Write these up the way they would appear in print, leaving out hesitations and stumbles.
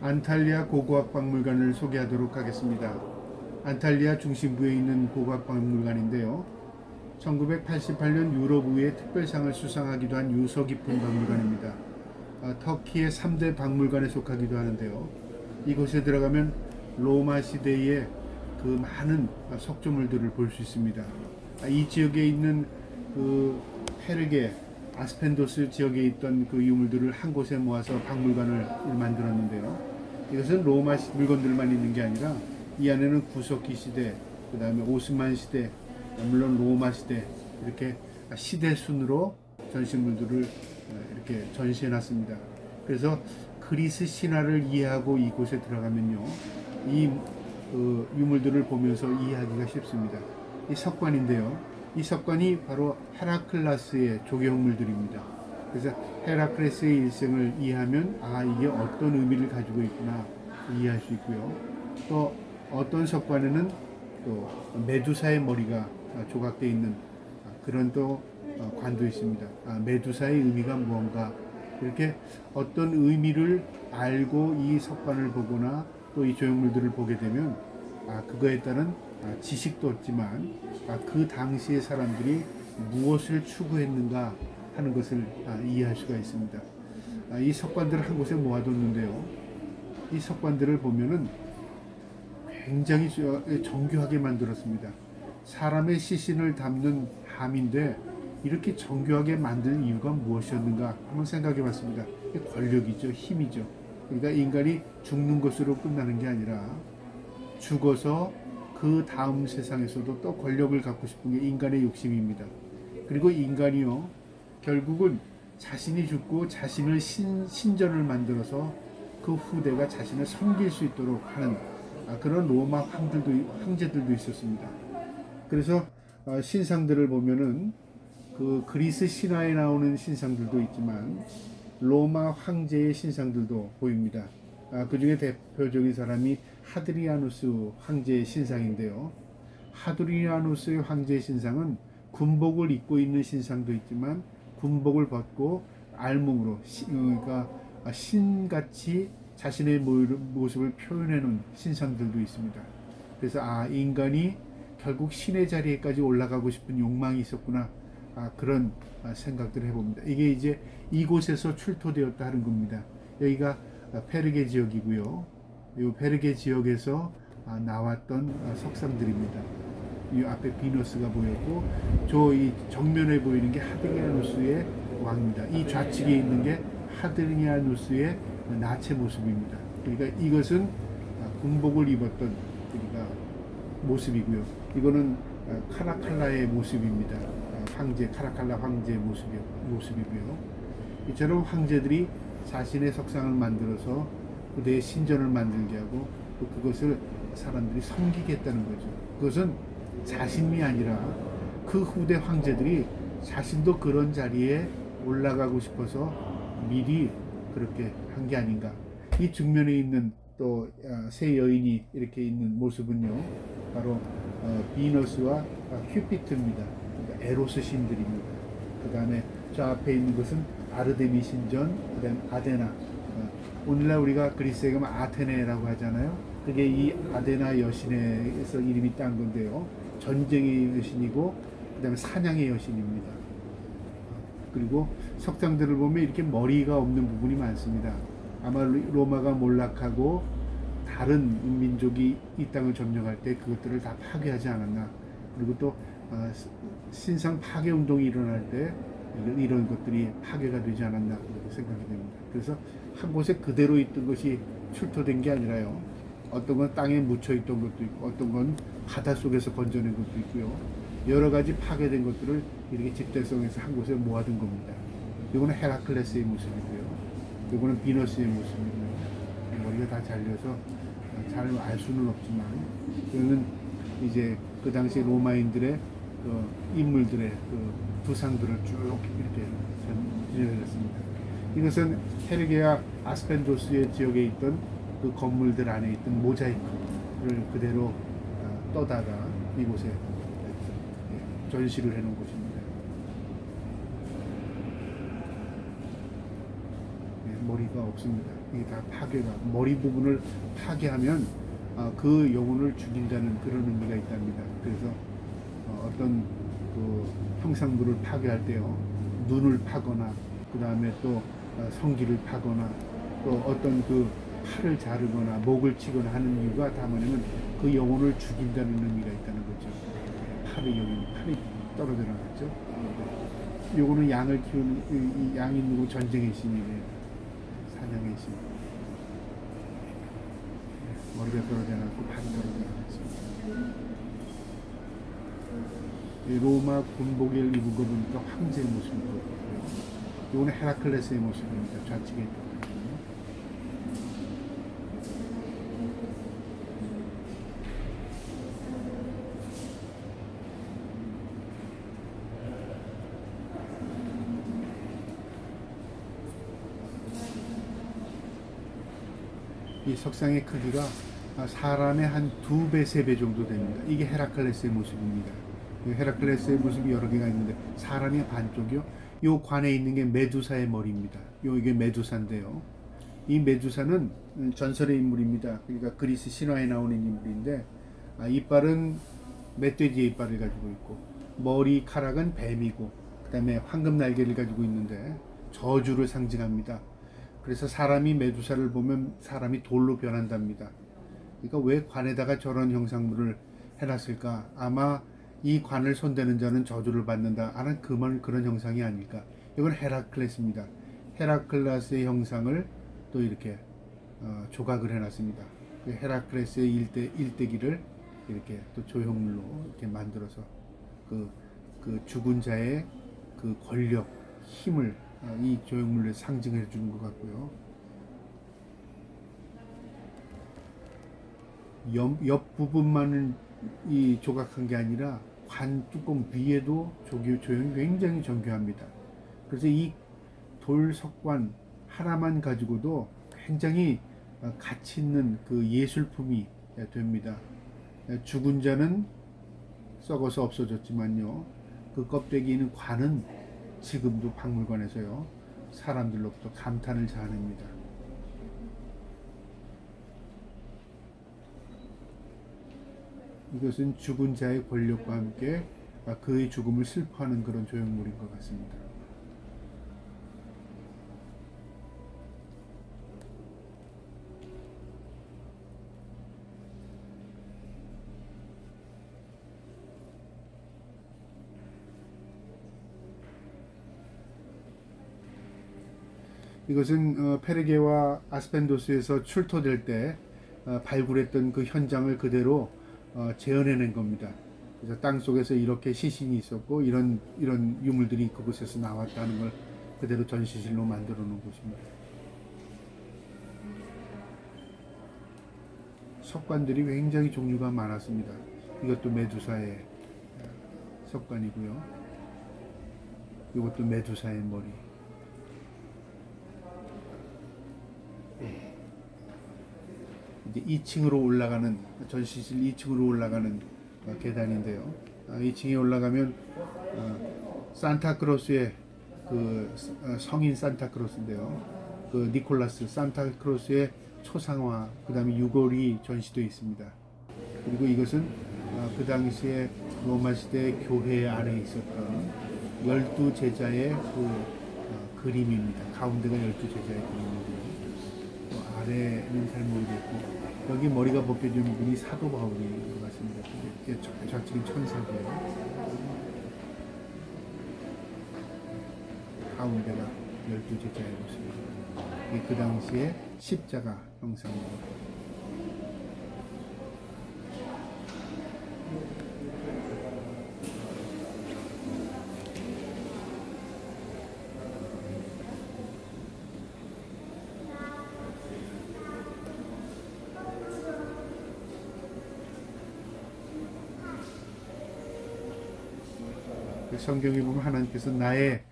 안탈리아 고고학박물관을 소개하도록 하겠습니다. 안탈리아 중심부에 있는 고고학박물관인데요. 1988년 유럽의회 특별상을 수상하기도 한 유서 깊은 박물관입니다. 터키의 3대 박물관에 속하기도 하는데요. 이곳에 들어가면 로마 시대의 그 많은 석조물들을 볼 수 있습니다. 이 지역에 있는 그 페르게, 아스펜도스 지역에 있던 그 유물들을 한 곳에 모아서 박물관을 만들었는데요. 이것은 로마 물건들만 있는 게 아니라 이 안에는 구석기 시대, 그 다음에 오스만 시대, 물론 로마 시대, 이렇게 시대 순으로 전시물들을 이렇게 전시해 놨습니다. 그래서 그리스 신화를 이해하고 이곳에 들어가면요, 이 유물들을 보면서 이해하기가 쉽습니다. 이 석관인데요, 이 석관이 바로 헤라클레스의 조경물들입니다. 그래서 헤라클레스의 일생을 이해하면 이게 어떤 의미를 가지고 있구나 이해할 수 있고요. 또 어떤 석관에는 또 메두사의 머리가 조각되어 있는 그런 또 관도 있습니다. 메두사의 의미가 무언가, 이렇게 어떤 의미를 알고 이 석관을 보거나 또 이 조형물들을 보게 되면 그거에 따른 지식도 없지만 그 당시의 사람들이 무엇을 추구했는가 하는 것을 이해할 수가 있습니다. 이 석관들을 한 곳에 모아뒀는데요. 이 석관들을 보면은 굉장히 정교하게 만들었습니다. 사람의 시신을 담는 함인데 이렇게 정교하게 만든 이유가 무엇이었는가 한번 생각해 봤습니다. 권력이죠, 힘이죠. 그러니까 인간이 죽는 것으로 끝나는 게 아니라 죽어서 그 다음 세상에서도 또 권력을 갖고 싶은 게 인간의 욕심입니다. 그리고 인간이요, 결국은 자신이 죽고 자신을 신전을 만들어서 그 후대가 자신을 섬길 수 있도록 하는 그런 로마 황제들도 있었습니다. 그래서 신상들을 보면은 그 그리스 신화에 나오는 신상들도 있지만 로마 황제의 신상들도 보입니다. 그 중에 대표적인 사람이 하드리아누스 황제의 신상인데요. 하드리아누스의 황제의 신상은 군복을 입고 있는 신상도 있지만 군복을 벗고 알몸으로, 그러니까 신같이 자신의 모습을 표현해놓은 신상들도 있습니다. 그래서 인간이 결국 신의 자리에까지 올라가고 싶은 욕망이 있었구나, 그런 생각들을 해봅니다. 이게 이제 이곳에서 출토되었다 하는 겁니다. 여기가 페르게 지역이고요. 이 페르게 지역에서 나왔던 석상들입니다. 이 앞에 비너스가 보였고, 저 이 정면에 보이는 게 하드리아누스의 왕입니다. 이 좌측에 있는 게 하드리아누스의 나체 모습입니다. 그러니까 이것은 군복을 입었던 모습이고요. 이거는 카라칼라의 모습입니다. 황제, 카라칼라 황제의 모습이고요. 이처럼 황제들이 자신의 석상을 만들어서 그대의 신전을 만들게 하고 또 그것을 사람들이 섬기겠다는 거죠. 그것은 자신이 아니라 그 후대 황제들이 자신도 그런 자리에 올라가고 싶어서 미리 그렇게 한 게 아닌가. 이 측면에 있는 또 세 여인이 이렇게 있는 모습은요, 바로 비너스와 큐피트입니다. 그러니까 에로스 신들입니다. 그 다음에 저 앞에 있는 것은 아르데미 신전, 그 다음에 아데나. 오늘날 우리가 그리스에 가면 아테네라고 하잖아요. 그게 이 아데나 여신에서 이름이 딴 건데요. 전쟁의 여신이고 그 다음에 사냥의 여신입니다. 그리고 석상들을 보면 이렇게 머리가 없는 부분이 많습니다. 아마 로마가 몰락하고 다른 민족이 이 땅을 점령할 때 그것들을 다 파괴하지 않았나. 그리고 또 신상 파괴 운동이 일어날 때 이런 것들이 파괴가 되지 않았나 그렇게 생각이 됩니다. 그래서 한 곳에 그대로 있던 것이 출토된 게 아니라요, 어떤 건 땅에 묻혀 있던 것도 있고 어떤 건 바닷속에서 건져낸 것도 있고요, 여러 가지 파괴된 것들을 이렇게 집대성에서 한 곳에 모아둔 겁니다. 이거는 헤라클레스의 모습이고요, 이거는 비너스의 모습이고요. 머리가 다 잘려서 잘 알 수는 없지만 이거는 이제 그 당시 로마인들의 인물들의 두상들을 쭉 이렇게 지어냈습니다. 이것은 페르게와 아스펜도스의 지역에 있던 그 건물들 안에 있던 모자이크를 그대로 떠다가 이곳에 전시를 해놓은 곳입니다. 머리가 없습니다. 이게 다 파괴가, 머리 부분을 파괴하면 그 영혼을 죽인다는 그런 의미가 있답니다. 그래서 어떤 그 형상물을 파괴할 때요, 눈을 파거나 그 다음에 또 성기를 파거나 또 어떤 그 팔을 자르거나 목을 치거나 하는 이유가 다 뭐냐면 그 영혼을 죽인다는 의미가 있다는 거죠. 팔이 떨어져 나갔죠. 요거는 양을 키우는, 이 양이 누구 전쟁의 신이래요. 사냥의 신. 머리가 떨어져 나갔고 팔이 떨어져 나갔죠. 로마 군복을 입은 거 보니까 황제의 모습을 보였고요. 요거는 헤라클레스의 모습입니다. 좌측에 있거든요. 이 석상의 크기가 사람의 한 2배, 3배 정도 됩니다. 이게 헤라클레스의 모습입니다. 헤라클레스의 모습이 여러 개가 있는데 사람의 반쪽이요. 요 관에 있는 게 메두사의 머리입니다. 이게 메두사인데요. 이 메두사는 전설의 인물입니다. 그러니까 그리스 신화에 나오는 인물인데 이빨은 멧돼지의 이빨을 가지고 있고 머리카락은 뱀이고 그 다음에 황금 날개를 가지고 있는데 저주를 상징합니다. 그래서 사람이 메두사를 보면 사람이 돌로 변한답니다. 그러니까 왜 관에다가 저런 형상물을 해놨을까? 아마 이 관을 손대는 자는 저주를 받는다 하는 그런 형상이 아닐까. 이건 헤라클레스입니다. 헤라클레스의 형상을 또 이렇게 조각을 해놨습니다. 그 헤라클레스의 일대기를 이렇게 또 조형물로 이렇게 만들어서 그 죽은 자의 그 권력, 힘을 이 조형물에 상징해 주는 것 같고요. 옆 부분만은 이 조각한 게 아니라 관 뚜껑 위에도 조형이 굉장히 정교합니다. 그래서 이 돌석관 하나만 가지고도 굉장히 가치 있는 그 예술품이 됩니다. 죽은 자는 썩어서 없어졌지만요, 그 껍데기 있는 관은 지금도 박물관에서요 사람들로부터 감탄을 자아냅니다. 이것은 죽은 자의 권력과 함께 그의 죽음을 슬퍼하는 그런 조형물인 것 같습니다. 이것은 페르게와 아스펜도스에서 출토될 때 발굴했던 그 현장을 그대로 재현해낸 겁니다. 그래서 땅 속에서 이렇게 시신이 있었고 이런 유물들이 그곳에서 나왔다는 걸 그대로 전시실로 만들어 놓은 곳입니다. 석관들이 굉장히 종류가 많았습니다. 이것도 메두사의 석관이고요. 이것도 메두사의 머리. 이제 2층으로 올라가는, 전시실 2층으로 올라가는 계단인데요. 2층에 올라가면 산타크로스의 그 성인 산타크로스인데요. 그 니콜라스 산타크로스의 초상화, 그 다음에 유골이 전시되어 있습니다. 그리고 이것은 그 당시에 로마 시대 교회 안에 있었던 12제자의 그 그림입니다. 가운데가 12제자의 그림이고요. 아래는 잘 모르겠고, 여기 머리가 벗겨진 분이 사도 바울인 것 같습니다. 이게 좌측은 천사고요. 가운데가 12제자의 모습입니다. 이게 그 당시에 십자가 형상입니다. 성경에 보면 하나님께서 나의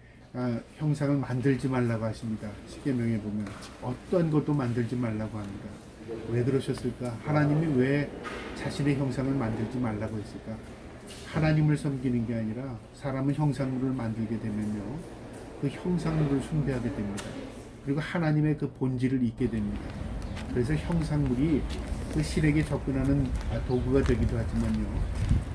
형상을 만들지 말라고 하십니다. 십계명에 보면 어떤 것도 만들지 말라고 합니다. 왜 그러셨을까? 하나님이 왜 자신의 형상을 만들지 말라고 했을까? 하나님을 섬기는 게 아니라 사람은 형상물을 만들게 되면요, 그 형상물을 숭배하게 됩니다. 그리고 하나님의 그 본질을 잊게 됩니다. 그래서 형상물이 그 실에게 접근하는 도구가 되기도 하지만요,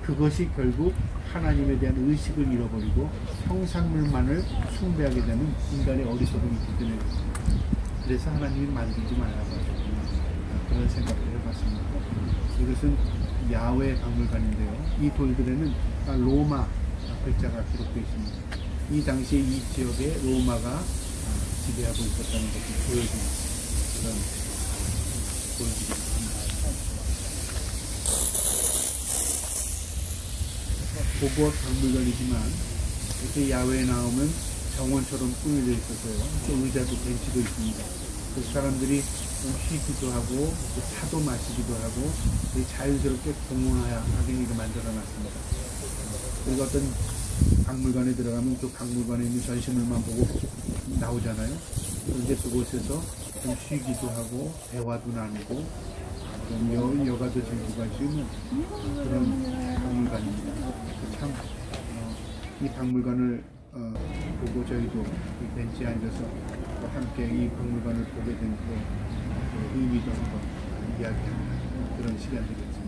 그것이 결국 하나님에 대한 의식을 잃어버리고 형상물만을 숭배하게 되는 인간의 어리석음이 있기 때문에, 그래서 하나님이 만들지 말라고 하셨구나, 그런 생각을 해봤습니다. 이것은 야훼 박물관인데요, 이 돌들에는 로마 글자가 기록되어 있습니다. 이 당시에 이 지역에 로마가 지배하고 있었다는 것을 보여주는 그런 돌들입니다. 고고학 박물관이지만 이렇게 야외에 나오면 정원처럼 꾸며져 있어서요, 또 의자도 벤치도 있습니다. 그 사람들이 쉬기도 하고 또 차도 마시기도 하고 자연스럽게 공원하게 만들어놨습니다. 그리고 어떤 박물관에 들어가면 그 박물관에 있는 전시물만 보고 나오잖아요. 그런데 그곳에서 좀 쉬기도 하고 대화도 나누고 여가도 즐기고 할 수 있는 그런 박물관입니다. 참 이 박물관을 보고 저희도 이 벤치에 앉아서 또 함께 이 박물관을 보게 된 그 의미도 한번 이야기하는 그런 시간이 되겠습니다.